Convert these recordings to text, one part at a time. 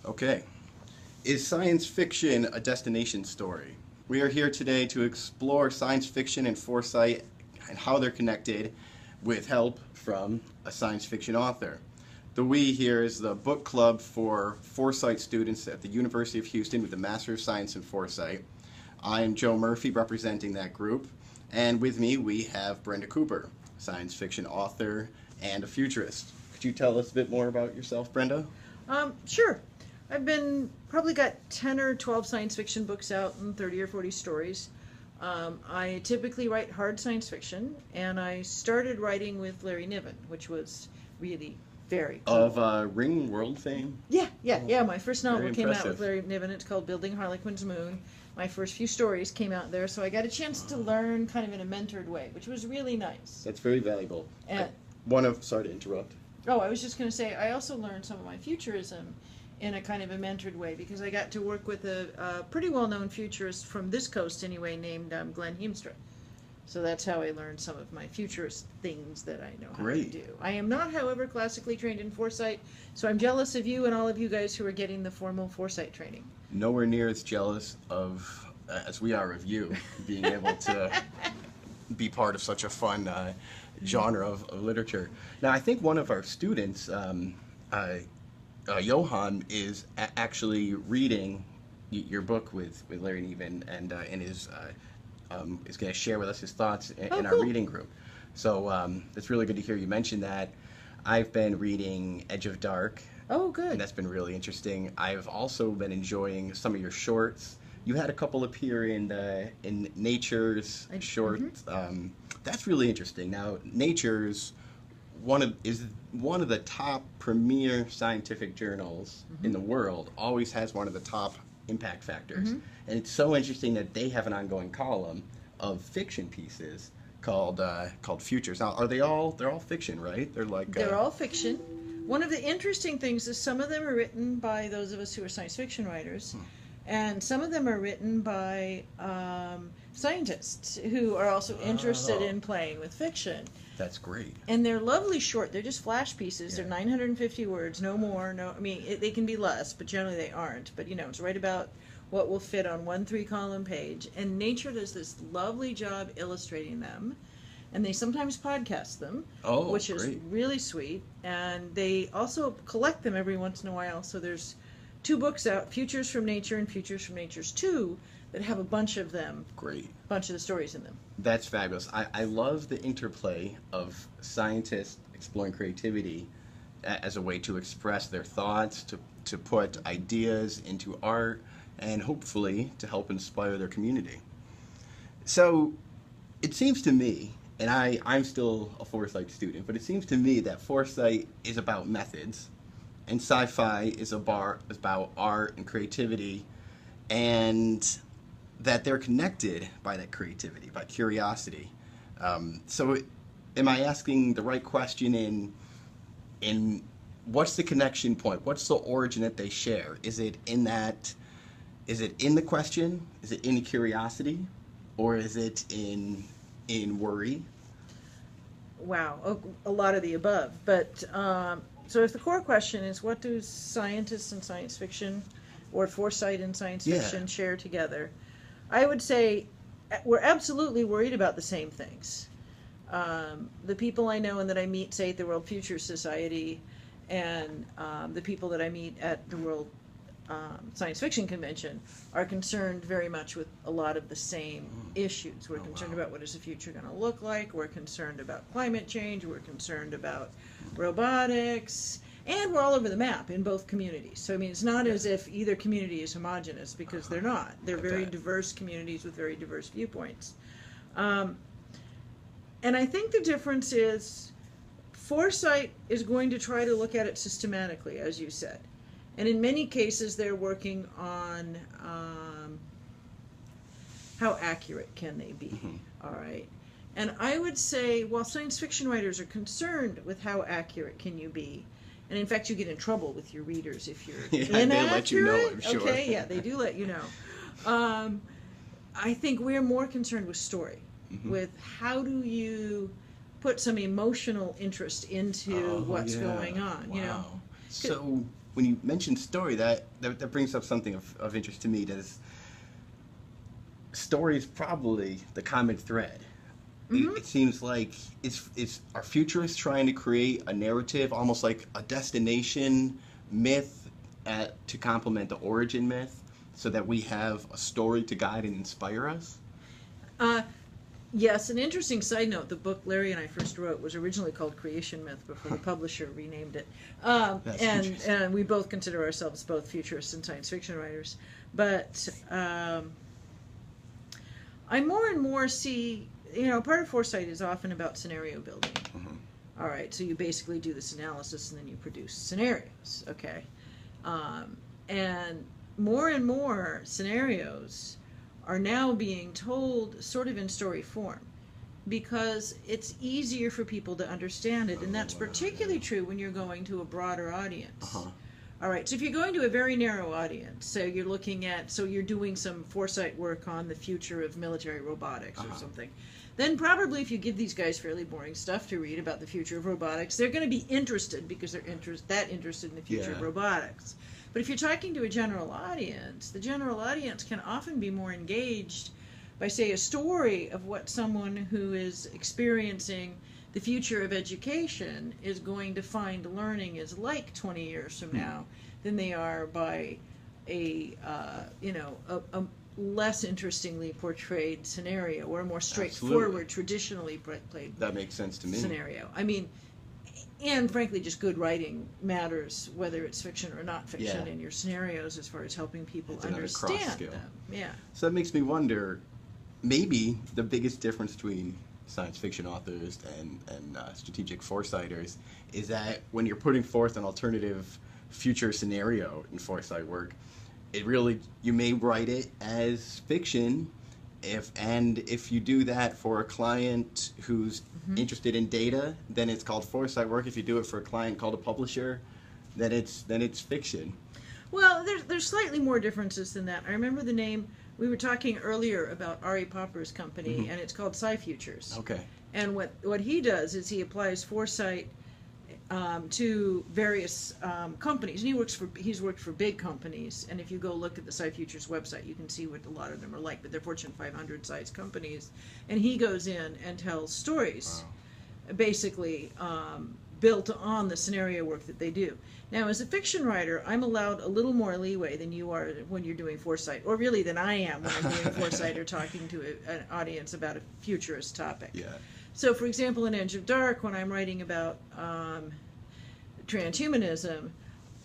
Okay. Is science fiction a destination story? We are here today to explore science fiction and foresight and how they're connected with help from a science fiction author. The we here is the book club for foresight students at the University of Houston with a Master of Science in Foresight. I am Joe Murphy representing that group, and with me we have Brenda Cooper, science fiction author and a futurist. Could you tell us a bit more about yourself, Brenda? Sure. I've probably got 10 or 12 science fiction books out and 30 or 40 stories. I typically write hard science fiction, and I started writing with Larry Niven, which was really very cool. Of Ring World fame? Yeah. My first novel Very came out impressive. with Larry Niven. It's called Building Harlequin's Moon. My first few stories came out there, so I got a chance to learn kind of in a mentored way, which was really nice. That's very valuable. And, Sorry to interrupt. I was just going to say, I also learned some of my futurism in a kind of a mentored way, because I got to work with a pretty well-known futurist from this coast anyway, named Glenn Heemstra. So that's how I learned some of my futurist things that I know how to do. I am not, however, classically trained in foresight, so I'm jealous of you and all of you guys who are getting the formal foresight training. Nowhere near as jealous of as we are of you being able to be part of such a fun genre of literature. Now, I think one of our students, Johan, is actually reading your book with Larry Niven, and is going to share with us his thoughts in cool. our reading group. So it's really good to hear you mention that. I've been reading Edge of Dark. Oh, good. And that's been really interesting. I've also been enjoying some of your shorts. You had a couple appear in Nature's shorts. That's really interesting. Now, Nature's is one of the top premier scientific journals in the world. Always has one of the top impact factors. And it's so interesting that they have an ongoing column of fiction pieces called Futures. Now, they're all fiction, right? They're all fiction. One of the interesting things is some of them are written by those of us who are science fiction writers, and some of them are written by scientists who are also interested in playing with fiction. That's great. And they're lovely short. They're just flash pieces. They're 950 words, no more. They can be less, but generally they aren't. But, it's right about what will fit on one 3-column page. And Nature does this lovely job illustrating them. And they sometimes podcast them, which is really sweet. And they also collect them every once in a while. So there's 2 books out, Futures from Nature and Futures from Nature's 2, that have a bunch of them. Great. A bunch of the stories in them. That's fabulous. I love the interplay of scientists exploring creativity as a way to express their thoughts, to put ideas into art, and hopefully to help inspire their community. So it seems to me, and I'm still a foresight student, but it seems to me that foresight is about methods, and sci-fi is about art and creativity, and that they're connected by that creativity, by curiosity. So am I asking the right question in what's the connection point? What's the origin that they share? Is it in the question? Is it in curiosity? Or is it in worry? Wow, a lot of the above. But so if the core question is, what do scientists in science fiction or foresight in science fiction share together? I would say we're absolutely worried about the same things. The people I know and that I meet, say, at the World Future Society, and the people that I meet at the World Science Fiction Convention are concerned very much with a lot of the same issues. We're concerned about what is the future going to look like. We're concerned about climate change. We're concerned about robotics. And we're all over the map in both communities. So, it's not as if either community is homogenous, because they're not. They're very diverse communities with very diverse viewpoints. And I think the difference is foresight is going to try to look at it systematically, as you said. And in many cases, they're working on how accurate can they be, all right? And I would say, while science fiction writers are concerned with how accurate can you be, and in fact, you get in trouble with your readers if you're inaccurate. They let you know, I'm sure. Okay, yeah, they do let you know. I think we're more concerned with story, with how do you put some emotional interest into what's going on. Wow. So when you mention story, that brings up something of interest to me. Does story is probably the common thread. It seems like are futurists trying to create a narrative, almost like a destination myth to complement the origin myth, so that we have a story to guide and inspire us? Yes, an interesting side note, the book Larry and I first wrote was originally called Creation Myth before the publisher renamed it. And we both consider ourselves both futurists and science fiction writers. But I more and more see, part of Foresight is often about scenario building. All right, so you basically do this analysis and then you produce scenarios, okay? And more scenarios are now being told sort of in story form because it's easier for people to understand it, and that's particularly true when you're going to a broader audience. All right, so if you're going to a very narrow audience, so you're doing some foresight work on the future of military robotics or something, then probably if you give these guys fairly boring stuff to read about the future of robotics, they're going to be interested because they're interested in the future of robotics. But if you're talking to a general audience, the general audience can often be more engaged by, say, a story of what someone who is experiencing the future of education is going to find learning is like 20 years from now than they are by a less interestingly portrayed scenario or a more straightforward, traditionally played that makes sense to me scenario. I mean, and frankly, just good writing matters, whether it's fiction or not fiction, in your scenarios as far as helping people understand them. Yeah. So that makes me wonder, maybe the biggest difference between science fiction authors and strategic foresighters is that when you're putting forth an alternative future scenario in foresight work, you may write it as fiction. If you do that for a client who's interested in data, then it's called foresight work. If you do it for a client called a publisher, then it's fiction. Well, there's slightly more differences than that. I remember the name, we were talking earlier about Ari Popper's company, and it's called Sci-Futures. Okay. And what he does is he applies foresight to various companies, and he's worked for big companies. And if you go look at the Sci-Futures website, you can see what a lot of them are like. But they're Fortune 500 size companies, and he goes in and tells stories, basically built on the scenario work that they do. Now, as a fiction writer, I'm allowed a little more leeway than you are when you're doing foresight, or really than I am when I'm doing foresight or talking to an audience about a futurist topic. Yeah. So, for example, in Edge of Dark, when I'm writing about transhumanism,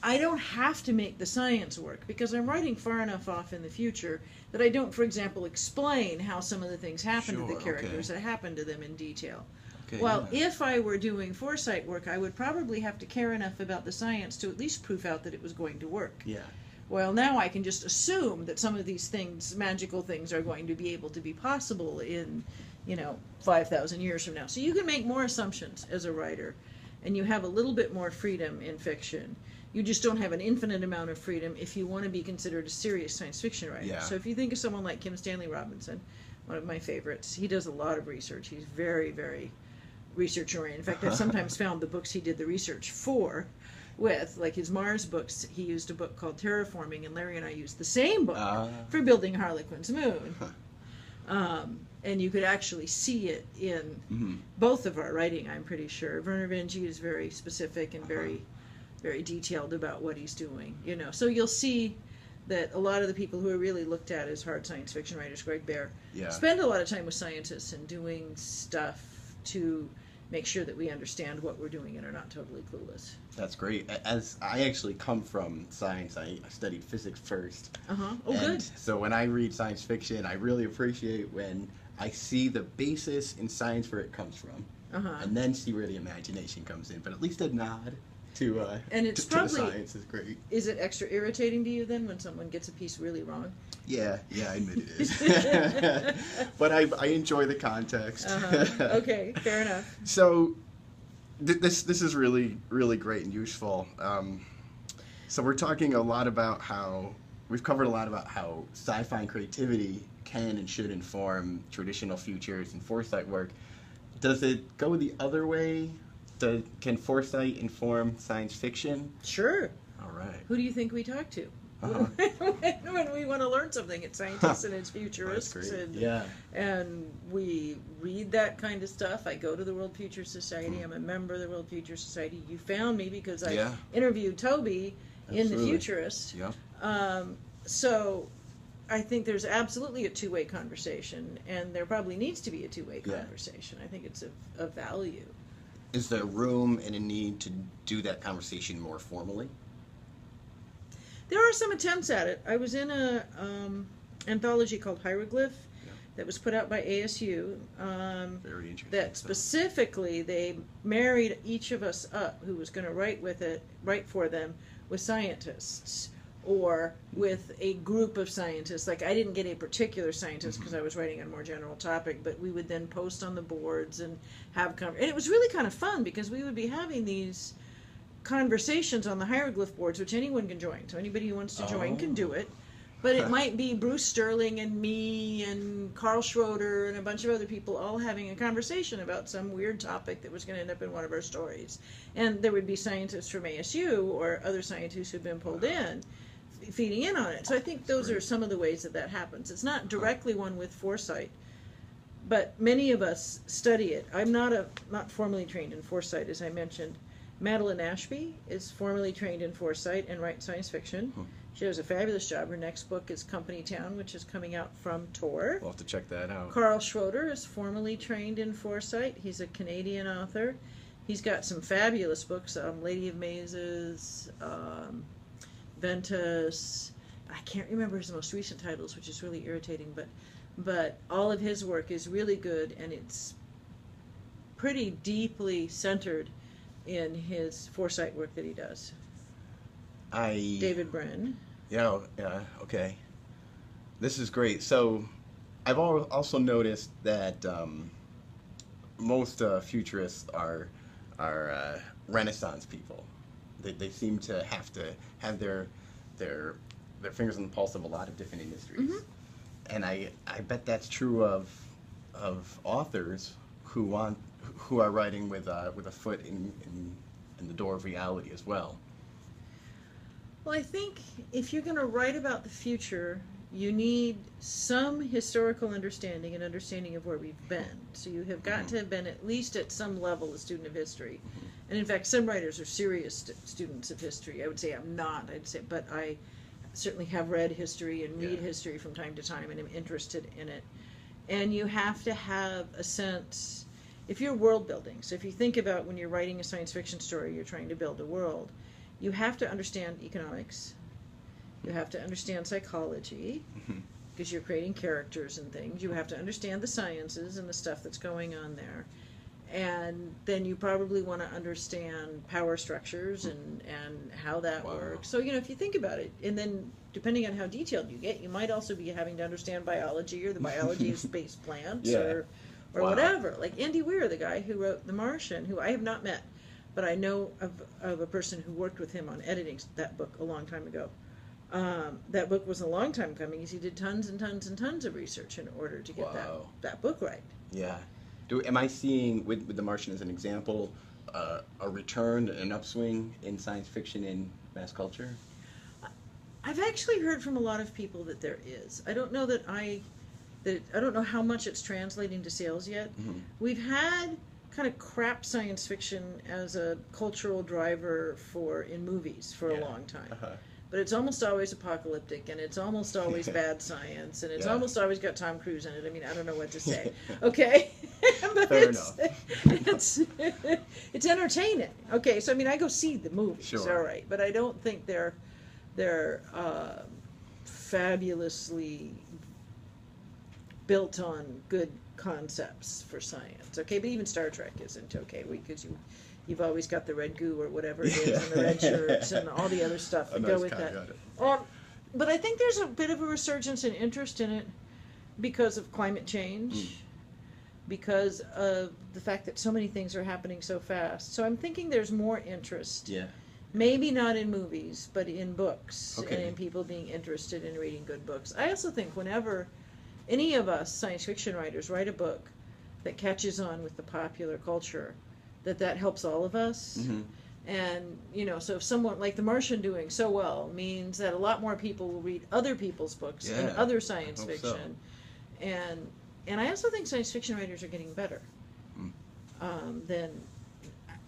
I don't have to make the science work because I'm writing far enough off in the future that I don't, for example, explain how some of the things happen to the characters that happen to them in detail. Okay, well, if I were doing foresight work, I would probably have to care enough about the science to at least prove out that it was going to work. Yeah. Well, now I can just assume that some of these things, magical things, are going to be able to be possible in 5,000 years from now. So you can make more assumptions as a writer, and you have a little bit more freedom in fiction. You just don't have an infinite amount of freedom if you want to be considered a serious science fiction writer. Yeah. So if you think of someone like Kim Stanley Robinson, one of my favorites, he does a lot of research. He's very, very research-oriented. In fact, I've sometimes found the books he did the research with, like his Mars books, he used a book called Terraforming, and Larry and I used the same book for building Harlequin's moon. And you could actually see it in both of our writing, I'm pretty sure. Werner Vinge is very specific and very, very detailed about what he's doing. So you'll see that a lot of the people who are really looked at as hard science fiction writers, Greg Bear, spend a lot of time with scientists and doing stuff to make sure that we understand what we're doing and are not totally clueless. That's great. As I actually come from science, I studied physics first. Oh, good. So when I read science fiction, I really appreciate when I see the basis in science where it comes from, and then see where the imagination comes in. But at least a nod to the science is great. Is it extra irritating to you then when someone gets a piece really wrong? Yeah, I admit it is. But I enjoy the context. Okay, fair enough. So this is really, really great and useful. So we're talking a lot about we've covered a lot about how sci-fi and creativity can and should inform traditional futures and foresight work. Does it go the other way? Can foresight inform science fiction? Sure. All right. Right. Who do you think we talk to? Uh-huh. When we want to learn something, it's scientists and it's futurists, That's great. and Yeah. and we read that kind of stuff. I go to the World Future Society. I'm a member of the World Future Society. You found me because I interviewed Toby in the Futurist. Yeah. So I think there's absolutely a two-way conversation, and there probably needs to be a two-way conversation. I think it's of value. Is there room and a need to do that conversation more formally? There are some attempts at it. I was in a anthology called Hieroglyph that was put out by ASU. Very interesting. That specifically, they married each of us up who was going to write for them with scientists or with a group of scientists. Like, I didn't get a particular scientist because I was writing on a more general topic, but we would then post on the boards and have and it was really kind of fun because we would be having these conversations on the hieroglyph boards, which anyone can join. So anybody who wants to join can do it. But it might be Bruce Sterling and me and Carl Schroeder and a bunch of other people all having a conversation about some weird topic that was going to end up in one of our stories. And there would be scientists from ASU or other scientists who've been pulled in, feeding in on it. So I think those are some of the ways that happens. It's not directly one with Foresight, but many of us study it. I'm not formally trained in Foresight, as I mentioned. Madeline Ashby is formally trained in Foresight and writes science fiction. She does a fabulous job. Her next book is Company Town, which is coming out from Tor. We'll have to check that out. Carl Schroeder is formally trained in Foresight. He's a Canadian author. He's got some fabulous books, Lady of Mazes, Ventus. I can't remember his most recent titles, which is really irritating, but all of his work is really good, and it's pretty deeply centered in his Foresight work that he does. David Brin. Yeah, okay. This is great. So, I've also noticed that most futurists are Renaissance people. They seem to have their fingers on the pulse of a lot of different industries, and I bet that's true of authors who are writing with a foot in the door of reality as well. Well, I think if you're going to write about the future, you need some historical understanding and understanding of where we've been. So you have got to have been at least at some level a student of history. And in fact, some writers are serious students of history. I would say I'm not. But I certainly have read history and read history from time to time and am interested in it. And you have to have a sense, if you're world building, so if you think about when you're writing a science fiction story, you're trying to build a world, you have to understand economics, you have to understand psychology, because you're creating characters and things, you have to understand the sciences and the stuff that's going on there, and then you probably want to understand power structures and how that works. So, if you think about it, and then depending on how detailed you get, you might also be having to understand biology or the biology of space plants or whatever. Like Andy Weir, the guy who wrote The Martian, who I have not met, but I know of a person who worked with him on editing that book a long time ago. That book was a long time coming because he did tons and tons and tons of research in order to get that book right. Yeah. Am I seeing, with The Martian as an example, a return, an upswing in science fiction in mass culture? I've actually heard from a lot of people that there is. I don't know I don't know how much it's translating to sales yet. We've had kind of crap science fiction as a cultural driver in movies for a long time. But it's almost always apocalyptic, and it's almost always bad science, and it's almost always got Tom Cruise in it. I mean, I don't know what to say. Okay? But Fair enough. It's entertaining. Okay, so I mean, I go see the movies, all right, but I don't think they're fabulously built on good concepts for science. Okay, but even Star Trek isn't okay because you've always got the red goo or whatever it is, and the red shirts and all the other stuff that go with that. But I think there's a bit of a resurgence in interest in it because of climate change, because of the fact that so many things are happening so fast. So I'm thinking there's more interest. Yeah. Maybe not in movies, but in books and in people being interested in reading good books. I also think whenever any of us science fiction writers write a book that catches on with the popular culture, that helps all of us. And, so if someone like The Martian doing so well means that a lot more people will read other people's books and other science fiction. So. And I also think science fiction writers are getting better than,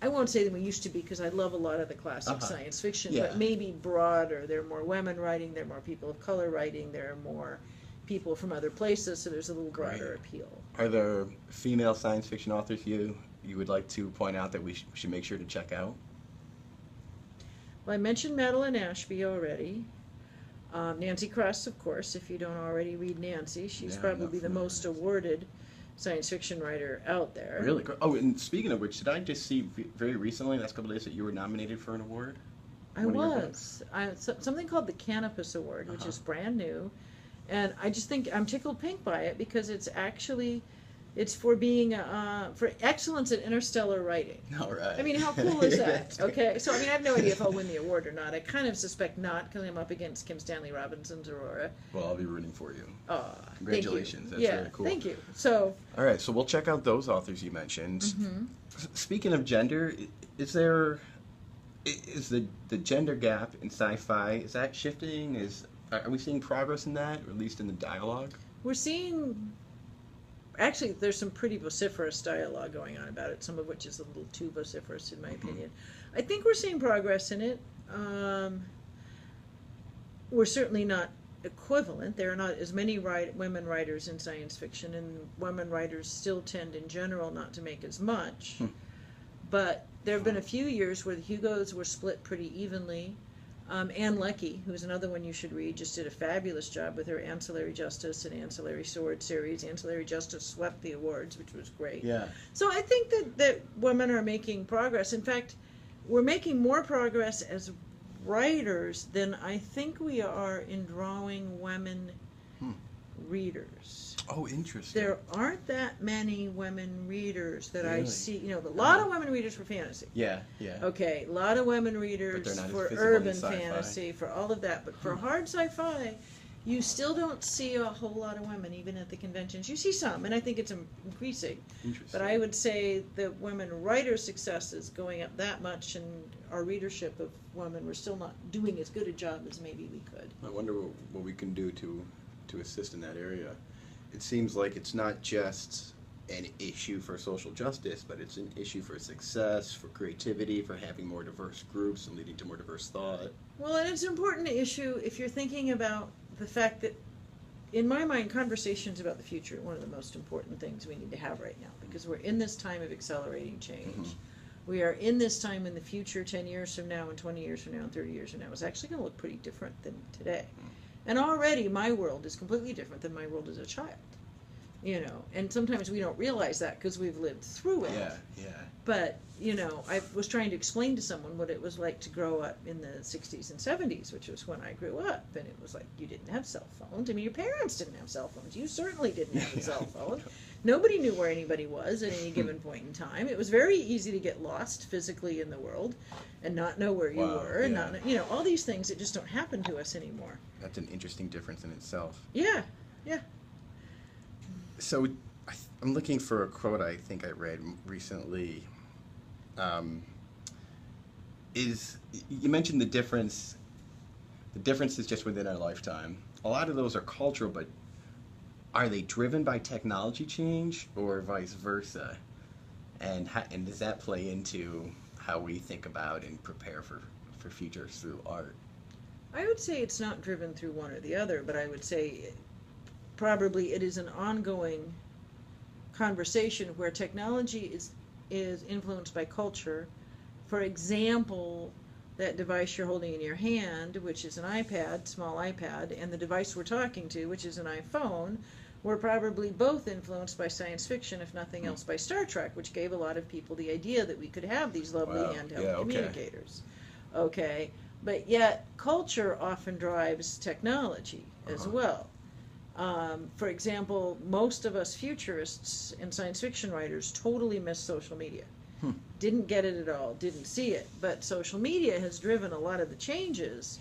I won't say than we used to be, because I love a lot of the classic science fiction, but maybe broader. There are more women writing, there are more people of color writing, there are more people from other places, so there's a little broader appeal. Are there female science fiction authors you would like to point out that we should make sure to check out? Well, I mentioned Madeline Ashby already. Nancy Kress, of course, if you don't already read Nancy. She's probably the most awarded science fiction writer out there. Really? Oh, and speaking of which, did I just see very recently, last couple of days, that you were nominated for an award? I was. Something called the Canopus Award, which is brand new. And I just think I'm tickled pink by it, because it's actually... It's for being for excellence in interstellar writing. All right. I mean, how cool is that? Okay, so I mean, I have no idea if I'll win the award or not. I kind of suspect not, because I'm up against Kim Stanley Robinson's Aurora. Well, I'll be rooting for you. Congratulations! That's really cool. Thank you. So. All right, so we'll check out those authors you mentioned. Mm-hmm. Speaking of gender, is the gender gap in sci-fi, is that shifting? Are we seeing progress in that, or at least in the dialogue? We're seeing. Actually, there's some pretty vociferous dialogue going on about it, some of which is a little too vociferous, in my opinion. I think we're seeing progress in it. We're certainly not equivalent. There are not as many women writers in science fiction, and women writers still tend, in general, not to make as much. But there have been a few years where the Hugos were split pretty evenly. Anne Leckie, who's another one you should read, just did a fabulous job with her Ancillary Justice and Ancillary Sword series. Ancillary Justice swept the awards, which was great. Yeah. So I think that women are making progress. In fact, we're making more progress as writers than I think we are in drawing women readers. Oh, interesting. There aren't that many women readers that I see. A lot of women readers for fantasy. Yeah. Okay, a lot of women readers for urban fantasy, for all of that. But for hard sci-fi, you still don't see a whole lot of women, even at the conventions. You see some, and I think it's increasing. Interesting. But I would say the women writer success is going up that much, and our readership of women, we're still not doing as good a job as maybe we could. I wonder what we can do to assist in that area. It seems like it's not just an issue for social justice, but it's an issue for success, for creativity, for having more diverse groups and leading to more diverse thought. Well, and it's an important issue if you're thinking about the fact that, in my mind, conversations about the future are one of the most important things we need to have right now, because we're in this time of accelerating change. We are in this time in the future, 10 years from now, and 20 years from now, and 30 years from now. It's actually going to look pretty different than today. And already my world is completely different than my world as a child, and sometimes we don't realize that because we've lived through it. Yeah. But, I was trying to explain to someone what it was like to grow up in the 60s and 70s, which was when I grew up, and it was like, you didn't have cell phones. I mean, your parents didn't have cell phones. You certainly didn't have a cell phone. Nobody knew where anybody was at any given point in time. It was very easy to get lost physically in the world and not know where you were, and not, all these things that just don't happen to us anymore. That's an interesting difference in itself. Yeah. So I'm looking for a quote I think I read recently. You mentioned the difference. The difference is just within our lifetime. A lot of those are cultural, but are they driven by technology change or vice versa? And does that play into how we think about and prepare for futures through art? I would say it's not driven through one or the other, but I would say probably it is an ongoing conversation where technology is influenced by culture. For example, that device you're holding in your hand, which is an iPad, small iPad, and the device we're talking to, which is an iPhone, were probably both influenced by science fiction, if nothing else by Star Trek, which gave a lot of people the idea that we could have these lovely handheld communicators. Okay, but yet culture often drives technology as well. For example, most of us futurists and science fiction writers totally miss social media. Didn't get it at all, didn't see it, but social media has driven a lot of the changes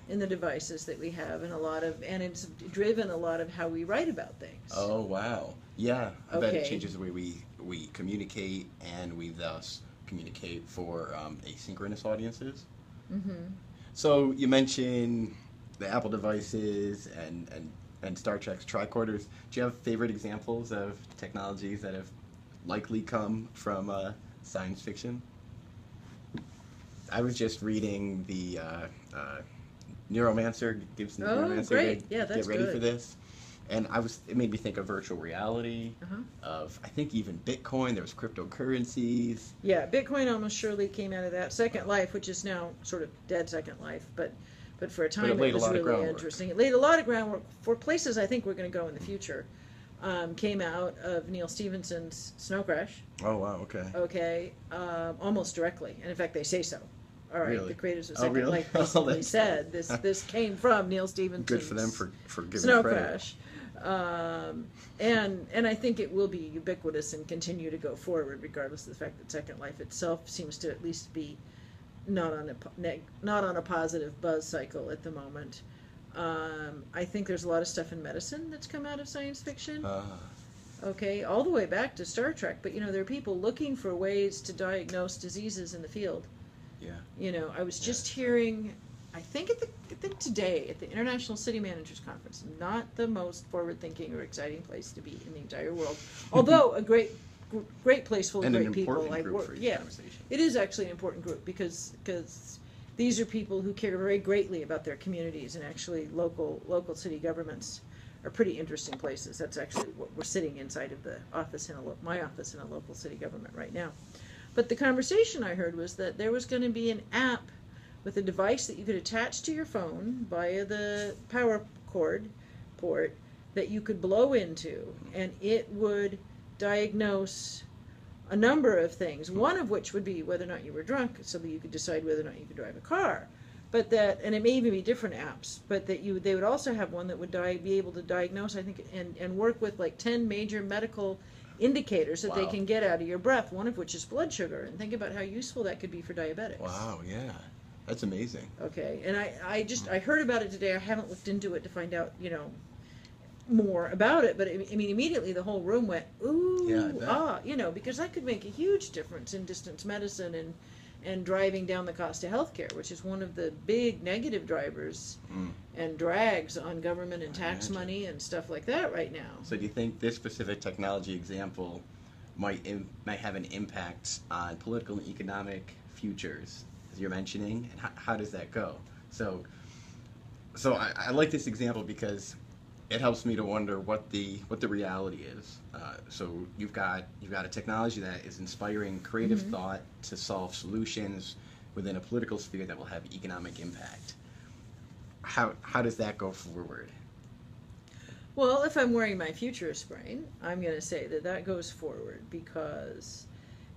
in the devices that we have, and it's driven a lot of how we write about things. Oh, wow. Yeah, I bet it changes the way we communicate, and we thus communicate for asynchronous audiences. Mm-hmm. So you mentioned the Apple devices and Star Trek's tricorders. Do you have favorite examples of technologies that have likely come from science fiction? I was just reading the Neuromancer, Gibson's Neuromancer. Great. Yeah, that's get ready good. for this. And it made me think of virtual reality, of I think even Bitcoin. There was cryptocurrencies. Yeah, Bitcoin almost surely came out of that. Second Life, which is now sort of dead Second Life, but for a time it was really interesting. It laid a lot of groundwork for places I think we're going to go in the future. Came out of Neil Stephenson's Snow Crash. Oh wow, okay. Okay, almost directly, and in fact they say so. All right, really? The creators of Oh, Second really? Life basically said this came from Neil Stephenson's Good for them for giving Snow credit. Crash. And I think it will be ubiquitous and continue to go forward, regardless of the fact that Second Life itself seems to at least be not on a positive buzz cycle at the moment. I think there's a lot of stuff in medicine that's come out of science fiction. Okay, all the way back to Star Trek. But there are people looking for ways to diagnose diseases in the field. Yeah. I was just hearing, I think today at the International City Managers Conference, not the most forward-thinking or exciting place to be in the entire world, although a great place full of great people. It is actually an important group because these are people who care very greatly about their communities, and actually local city governments are pretty interesting places. That's actually what we're sitting inside of the office my office in a local city government right now. But the conversation I heard was that there was going to be an app with a device that you could attach to your phone via the power cord port that you could blow into, and it would diagnose a number of things, one of which would be whether or not you were drunk, so that you could decide whether or not you could drive a car. And it may even be different apps, but they would also have one that would be able to diagnose, I think, and work with like 10 major medical indicators that they can get out of your breath, one of which is blood sugar. And think about how useful that could be for diabetics. Wow, yeah. That's amazing. Okay, and I heard about it today. I haven't looked into it to find out, more about it, but I mean, immediately the whole room went, ooh, because that could make a huge difference in distance medicine and driving down the cost of healthcare, which is one of the big negative drivers and drags on government and tax money and stuff like that right now. So do you think this specific technology example might have an impact on political and economic futures, as you're mentioning, and how does that go? So I like this example because it helps me to wonder what the reality is. So you've got a technology that is inspiring creative thought to solve solutions within a political sphere that will have economic impact. How does that go forward? Well, if I'm wearing my futurist brain, I'm going to say that goes forward, because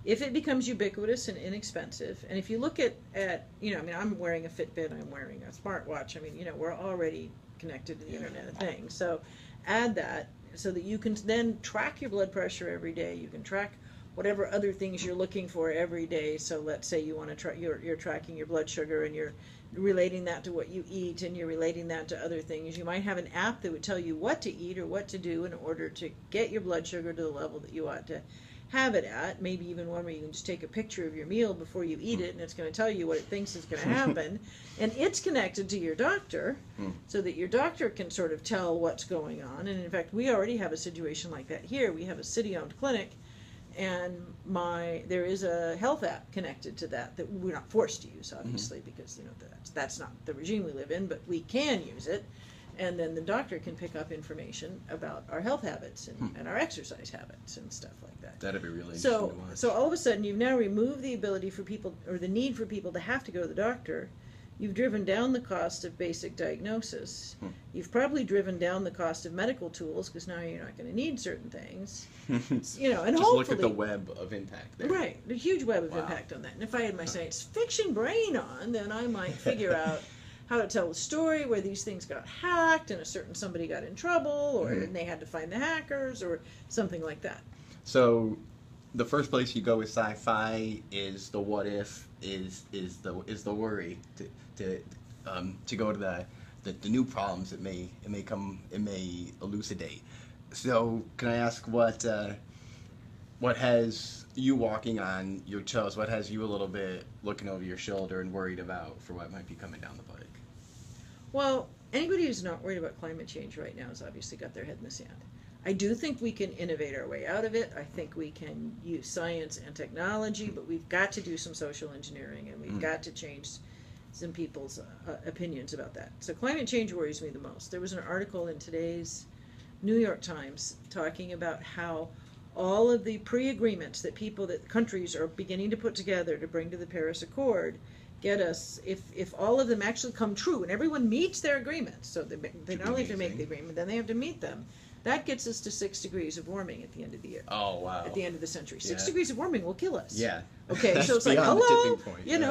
if it becomes ubiquitous and inexpensive, and if you look at I'm wearing a Fitbit, I'm wearing a smartwatch. I mean, we're already connected to the Internet of Things. So add that so that you can then track your blood pressure every day. You can track whatever other things you're looking for every day. So let's say you want to you're tracking your blood sugar, and you're relating that to what you eat, and you're relating that to other things. You might have an app that would tell you what to eat or what to do in order to get your blood sugar to the level that you ought to have it at. Maybe even one where you can just take a picture of your meal before you eat it, and it's going to tell you what it thinks is going to happen. And it's connected to your doctor, so that your doctor can sort of tell what's going on. And in fact, we already have a situation like that here. We have a city-owned clinic, and there is a health app connected to that we're not forced to use, obviously, because that's not the regime we live in, but we can use it. And then the doctor can pick up information about our health habits and our exercise habits and stuff like that. That'd be really interesting to watch. So all of a sudden, you've now removed the ability for people, or the need for people to have to go to the doctor. You've driven down the cost of basic diagnosis. You've probably driven down the cost of medical tools, because now you're not going to need certain things. And just hopefully, look at the web of impact there. Right, the huge web of impact on that. And if I had my science fiction brain on, then I might figure out how to tell a story where these things got hacked and somebody got in trouble, or they had to find the hackers, or something like that. So the first place you go with sci-fi is the what if, is the worry to go to the new problems it may elucidate. So can I ask what what has you walking on your toes? What has you a little bit looking over your shoulder and worried about for what might be coming down the pike? Well, anybody who's not worried about climate change right now has obviously got their head in the sand. I do think we can innovate our way out of it. I think we can use science and technology, but we've got to do some social engineering, and we've got to change some people's opinions about that. So climate change worries me the most. There was an article in today's New York Times talking about how all of the pre-agreements that countries are beginning to put together to bring to the Paris Accord get us, if all of them actually come true and everyone meets their agreements, so they not only have to make the agreement, then they have to meet them, that gets us to 6 degrees of warming at the end of the year. Oh, wow. At the end of the century. 6 degrees of warming will kill us. Yeah. Okay, so it's like, hello,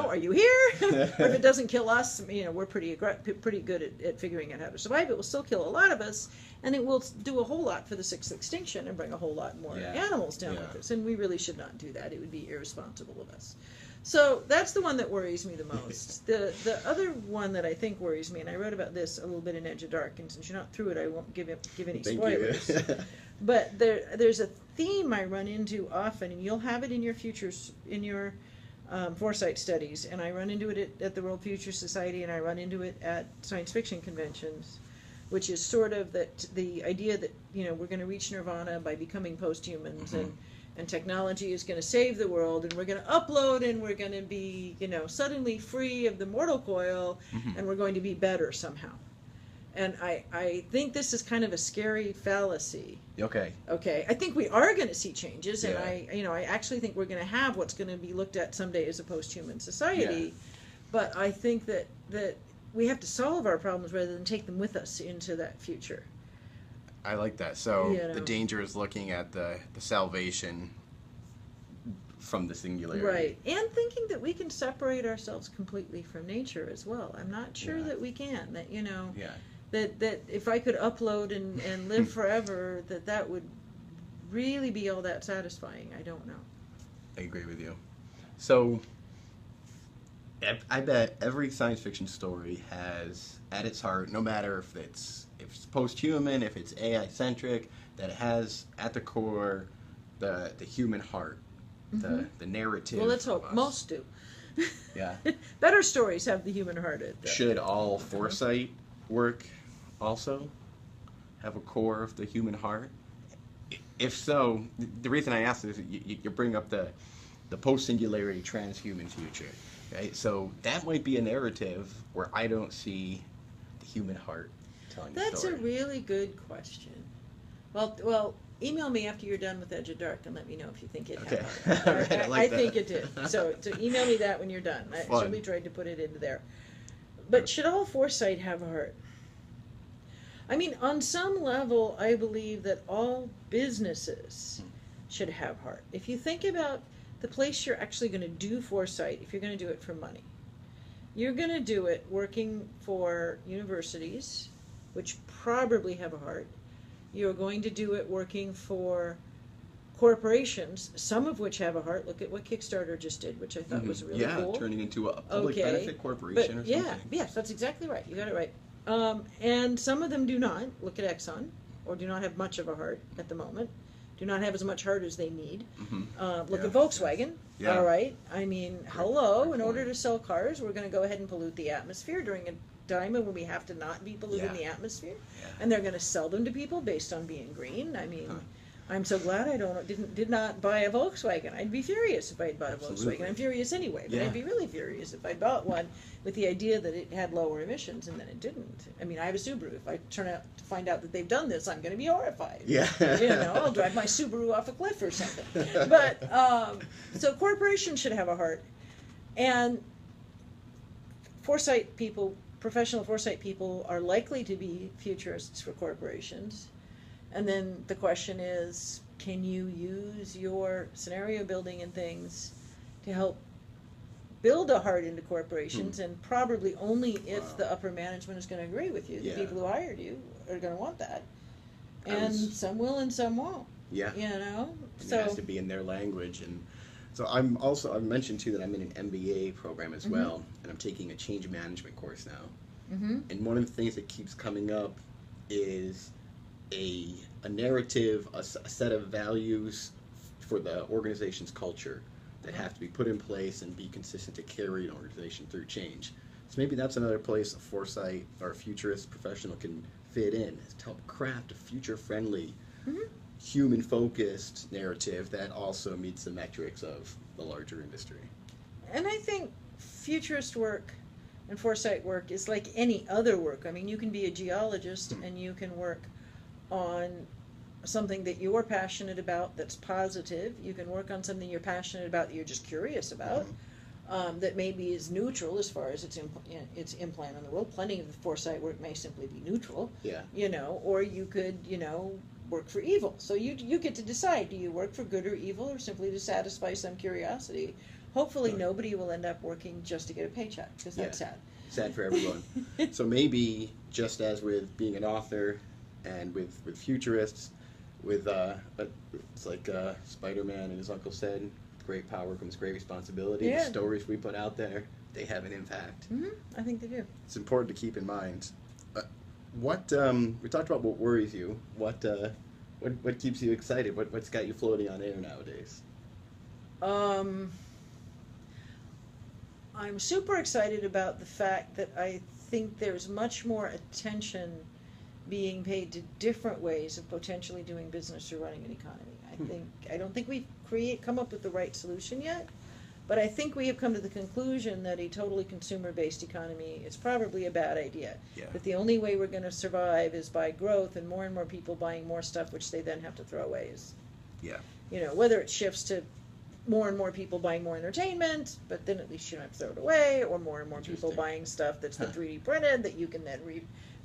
are you here? Or if it doesn't kill us, we're pretty good at figuring out how to survive. It will still kill a lot of us, and it will do a whole lot for the sixth extinction and bring a whole lot more animals down with us. And we really should not do that. It would be irresponsible of us. So that's the one that worries me the most. The other one that I think worries me, and I wrote about this a little bit in Edge of Dark, and since you're not through it, I won't give any spoilers. But there's a theme I run into often, and you'll have it in your Foresight studies, and I run into it at the World Future Society, and I run into it at science fiction conventions, which is sort of the idea that we're going to reach nirvana by becoming post-humans, and technology is going to save the world, and we're going to upload, and we're going to be, suddenly free of the mortal coil, and we're going to be better somehow. And I think this is kind of a scary fallacy. Okay. I think we are going to see changes, and I actually think we're going to have what's going to be looked at someday as a post-human society. Yeah. But I think that we have to solve our problems rather than take them with us into that future. I like that. So the danger is looking at the salvation from the singularity. Right. And thinking that we can separate ourselves completely from nature as well. I'm not sure that we can. That if I could upload and live forever, that would really be all that satisfying. I don't know. I agree with you. So I bet every science fiction story has at its heart, no matter if it's post-human, if it's AI-centric, that it has at the core the human heart, the narrative. Well, let's hope. Most do. Yeah. Better stories have the human heart. Should all Foresight work also have a core of the human heart? If so, the reason I ask is you bring up the post-singularity transhuman future, right? So that might be a narrative where I don't see the human heart telling the story. That's a really good question. Well, email me after you're done with Edge of Dark and let me know if you think it had. All right, I think it did. So email me that when you're done. I actually tried to put it into there. But should all Foresight have a heart? I mean, on some level, I believe that all businesses should have heart. If you think about the place you're actually going to do Foresight, if you're going to do it for money, you're going to do it working for universities, which probably have a heart. You're going to do it working for corporations, some of which have a heart. Look at what Kickstarter just did, which I thought was really cool. Yeah, turning into a public benefit corporation or something. Yes, that's exactly right. You got it right. And some of them do not. Look at Exxon, or do not have much of a heart at the moment. Do not have as much heart as they need. Look at Volkswagen. Yeah. All right. I mean, hello. In order to sell cars, we're going to go ahead and pollute the atmosphere during a time when we have to not be polluting the atmosphere. Yeah. And they're going to sell them to people based on being green. I mean, I'm so glad I did not buy a Volkswagen. I'd be furious if I had bought a Volkswagen. I'm furious anyway, but I'd be really furious if I bought one with the idea that it had lower emissions and then it didn't. I mean, I have a Subaru. If I turn out to find out that they've done this, I'm going to be horrified. Yeah. I'll drive my Subaru off a cliff or something. But so corporations should have a heart, and Foresight people, professional Foresight people, are likely to be futurists for corporations. And then the question is, can you use your scenario building and things to help build a heart into corporations? And probably only if the upper management is going to agree with you. The people who hired you are going to want that. And some will and some won't. Yeah. So it has to be in their language. And so I've mentioned too that I'm in an MBA program as well, and I'm taking a change management course now. And one of the things that keeps coming up is a narrative, a set of values for the organization's culture that have to be put in place and be consistent to carry an organization through change. So maybe that's another place a foresight or a futurist professional can fit in, is to help craft a future-friendly, human-focused narrative that also meets the metrics of the larger industry. And I think futurist work and foresight work is like any other work. I mean, you can be a geologist and you can work on something that you're passionate about that's positive. You can work on something you're passionate about that you're just curious about, that maybe is neutral as far as its implant on the world. Plenty of the foresight work may simply be neutral. Yeah. You know, or you could, work for evil. So you get to decide, do you work for good or evil or simply to satisfy some curiosity? Hopefully nobody will end up working just to get a paycheck, because that's sad. Sad for everyone. So maybe, just as with being an author and with futurists, with it's like Spider-Man and his uncle said, great power comes great responsibility. Yeah. The stories we put out there, they have an impact. I think they do. It's important to keep in mind. What we talked about what worries you. What keeps you excited? What's got you floating on air nowadays? I'm super excited about the fact that I think there's much more attention being paid to different ways of potentially doing business or running an economy. I don't think we've come up with the right solution yet, but I think we have come to the conclusion that a totally consumer-based economy is probably a bad idea. Yeah. That the only way we're going to survive is by growth and more people buying more stuff, which they then have to throw away. Yeah. Whether it shifts to more and more people buying more entertainment, but then at least you don't have to throw it away, or more and more people buying stuff that's been 3D printed that you can then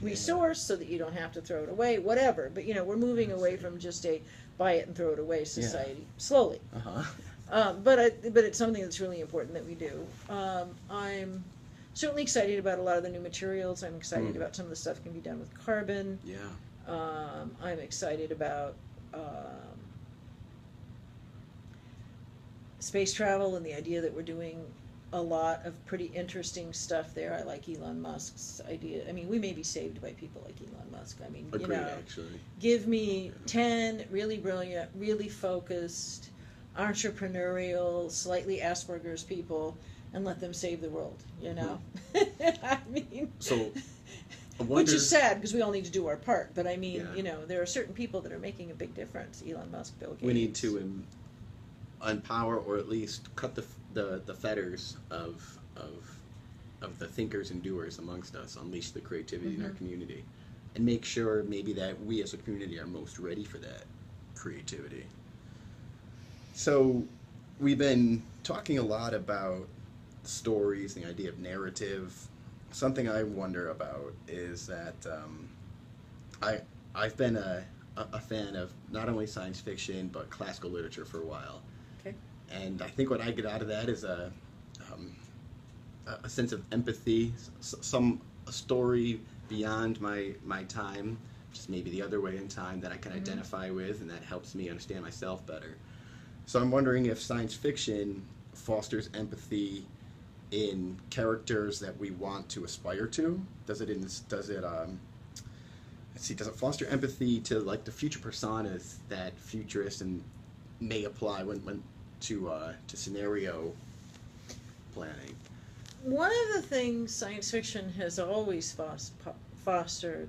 resource so that you don't have to throw it away, whatever. But we're moving away from just a buy it and throw it away society slowly. But it's something that's really important that we do. I'm certainly excited about a lot of the new materials. I'm excited about some of the stuff that can be done with carbon. Yeah. I'm excited about space travel and the idea that we're doing a lot of pretty interesting stuff there. I like Elon Musk's idea. I mean, we may be saved by people like Elon Musk. I mean, Agreed, actually. Give me 10 really brilliant, really focused, entrepreneurial, slightly Asperger's people, and let them save the world, I mean... So, which is sad, because we all need to do our part. But I mean, there are certain people that are making a big difference. Elon Musk, Bill Gates. We need to empower, or at least cut the fetters of the thinkers and doers amongst us, unleash the creativity in our community, and make sure maybe that we as a community are most ready for that creativity. So we've been talking a lot about stories, the idea of narrative. Something I wonder about is that I've been a fan of not only science fiction but classical literature for a while. Okay. And I think what I get out of that is a sense of empathy, a story beyond my time, just maybe the other way in time that I can identify with, and that helps me understand myself better. So I'm wondering if science fiction fosters empathy in characters that we want to aspire to. Does it foster empathy to like the future personas that futurists may apply when to scenario planning? One of the things science fiction has always fostered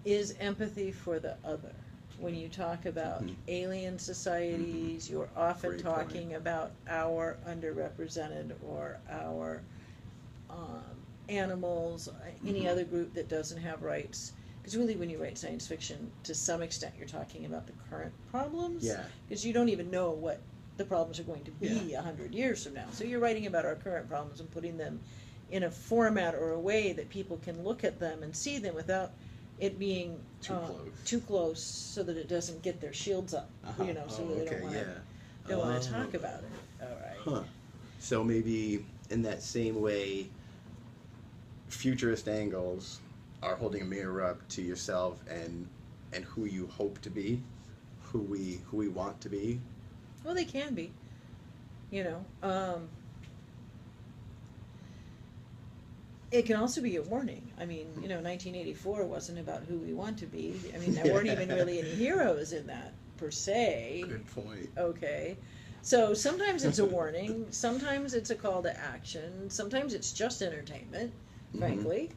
is empathy for the other. When you talk about alien societies, you're often talking about our underrepresented or our animals, any other group that doesn't have rights. Because really, when you write science fiction, to some extent, you're talking about the current problems. Yeah. Because you don't even know what the problems are going to be 100 years from now. So you're writing about our current problems and putting them in a format or a way that people can look at them and see them without it being too close, so that it doesn't get their shields up, so that they don't want to talk about it. All right. So maybe in that same way, futurist angles are holding a mirror up to yourself and who you hope to be, who we want to be. Well, they can be, It can also be a warning. I mean, 1984 wasn't about who we want to be. I mean, there weren't even really any heroes in that. per se. Good point. Okay. So sometimes it's a warning, sometimes it's a call to action, sometimes it's just entertainment, frankly.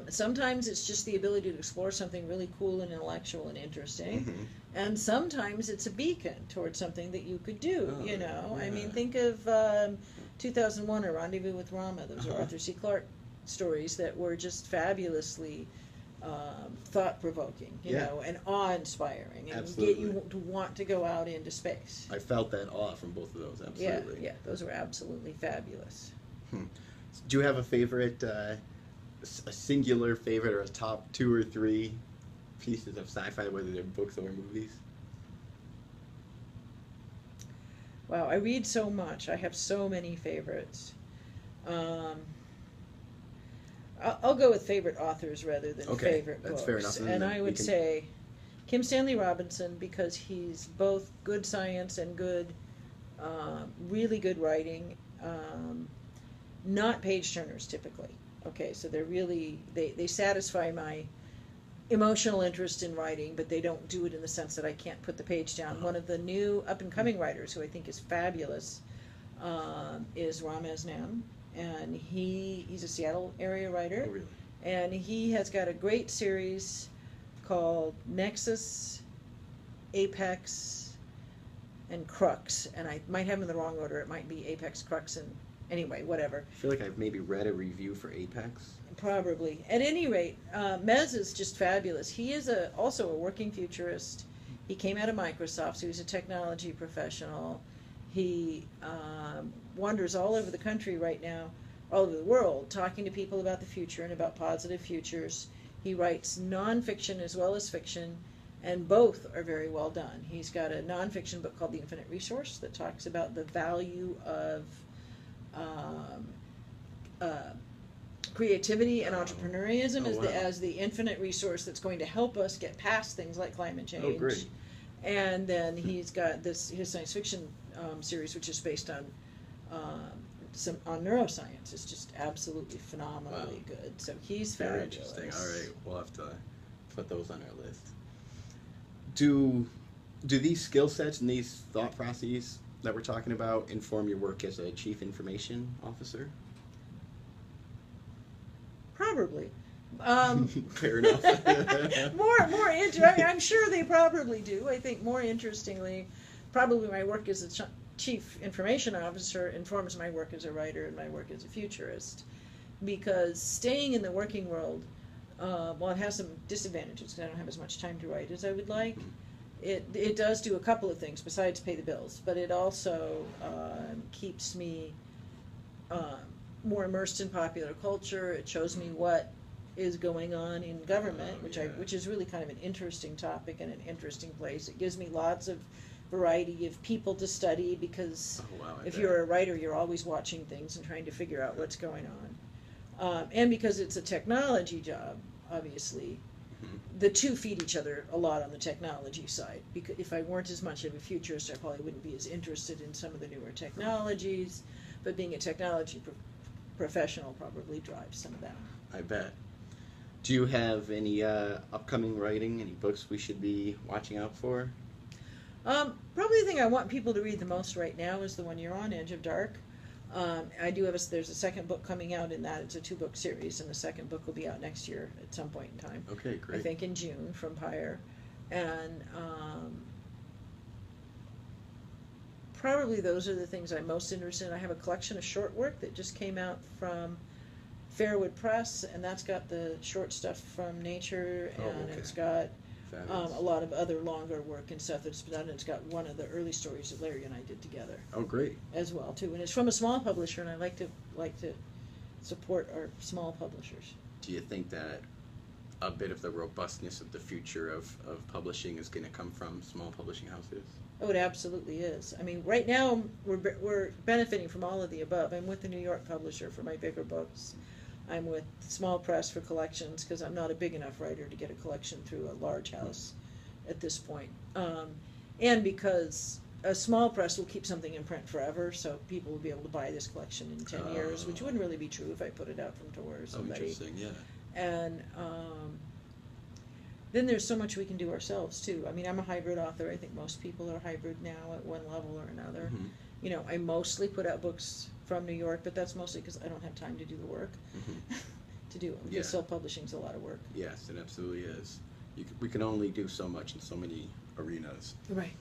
Sometimes it's just the ability to explore something really cool and intellectual and interesting. And sometimes it's a beacon towards something that you could do, you know. Yeah. I mean, think of 2001, A Rendezvous with Rama. Those are Arthur C. Clarke stories that were just fabulously thought-provoking, you know, and awe-inspiring, and get you to want to go out into space. I felt that awe from both of those, absolutely. Yeah, those were absolutely fabulous. Do you have a favorite, a singular favorite, or a top 2 or 3 pieces of sci-fi, whether they're books or movies? Wow, I read so much. I have so many favorites. I'll go with favorite authors rather than favorite books. That's fair enough. And I would say Kim Stanley Robinson, because he's both good science and good, really good writing. Not page turners typically. Okay, so they're really, they satisfy my emotional interest in writing, but they don't do it in the sense that I can't put the page down. One of the new up-and-coming writers who I think is fabulous is Ram Asnam, and he's a Seattle area writer. Oh, really? And he has got a great series called Nexus, Apex, and Crux, and I might have them in the wrong order. It might be Apex, Crux, and anyway, whatever. I feel like I've maybe read a review for Apex. Probably. At any rate, Mez is just fabulous. He is also a working futurist. He came out of Microsoft, so he's a technology professional. He wanders all over the country right now, all over the world, talking to people about the future and about positive futures. He writes nonfiction as well as fiction, and both are very well done. He's got a nonfiction book called The Infinite Resource that talks about the value of creativity and entrepreneurialism as the infinite resource that's going to help us get past things like climate change. Oh, great. And then he's got his science fiction series, which is based on neuroscience. It's just absolutely phenomenally good. So he's very fabulous. Interesting. All right, we'll have to put those on our list. Do these skill sets and these thought processes that we're talking about inform your work as a chief information officer? Probably. Fair enough. I'm sure they probably do. I think more interestingly, probably my work as a chief information officer informs my work as a writer and my work as a futurist. Because staying in the working world, while it has some disadvantages because I don't have as much time to write as I would like, it does do a couple of things besides pay the bills, but it also keeps me more immersed in popular culture. It shows me what is going on in government, which is really kind of an interesting topic and an interesting place. It gives me lots of variety of people to study because if you're a writer, you're always watching things and trying to figure out what's going on. And because it's a technology job, obviously, the two feed each other a lot on the technology side. Because if I weren't as much of a futurist, I probably wouldn't be as interested in some of the newer technologies. But being a technology professional probably drives some of that. I bet. Do you have any upcoming writing, any books we should be watching out for? Probably the thing I want people to read the most right now is the one you're on, Edge of Dark. I do have there's a second book coming out in that. It's a 2-book series, and the second book will be out next year at some point in time. Okay, great. I think in June from Pyre. And probably those are the things I'm most interested in. I have a collection of short work that just came out from Fairwood Press, and that's got the short stuff from Nature, and it's got a lot of other longer work and stuff that's done. And it's got one of the early stories that Larry and I did together. Oh, great! As well too, and it's from a small publisher, and I like to support our small publishers. Do you think that a bit of the robustness of the future of publishing is going to come from small publishing houses? Oh, it absolutely is. I mean, right now we're benefiting from all of the above. I'm with the New York publisher for my bigger books. I'm with Small Press for collections because I'm not a big enough writer to get a collection through a large house at this point. And because a small press will keep something in print forever, so people will be able to buy this collection in 10 years, which wouldn't really be true if I put it out from Tor or somebody. Oh, interesting, yeah. And then there's so much we can do ourselves too. I mean, I'm a hybrid author. I think most people are hybrid now at one level or another. Mm-hmm. You know, I mostly put out books from New York, but that's mostly because I don't have time to do the work. Mm-hmm. To do it. Yeah. Because self-publishing's a lot of work. Yes, it absolutely is. We can only do so much in so many arenas. Right.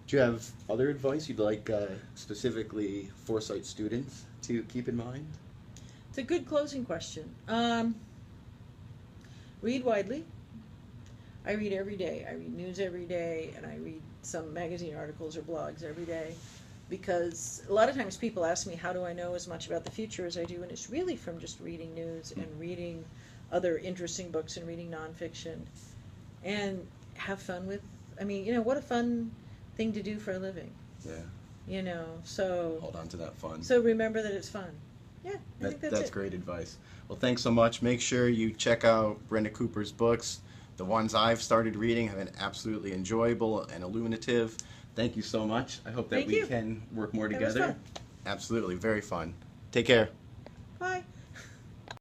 Do you have other advice you'd like specifically Foresight students to keep in mind? It's a good closing question. Read widely. I read every day. I read news every day, and I read some magazine articles or blogs every day, because a lot of times people ask me, how do I know as much about the future as I do? And it's really from just reading news and reading other interesting books and reading nonfiction. And have fun with, I mean, you know, what a fun thing to do for a living. Yeah. You know, so... Hold on to that fun. So remember that it's fun. Yeah, I think that's it. Great advice. Well, thanks so much. Make sure you check out Brenda Cooper's books. The ones I've started reading have been absolutely enjoyable and illuminative. Thank you so much. I hope that we can work more together. That was fun. Absolutely, very fun. Take care. Bye.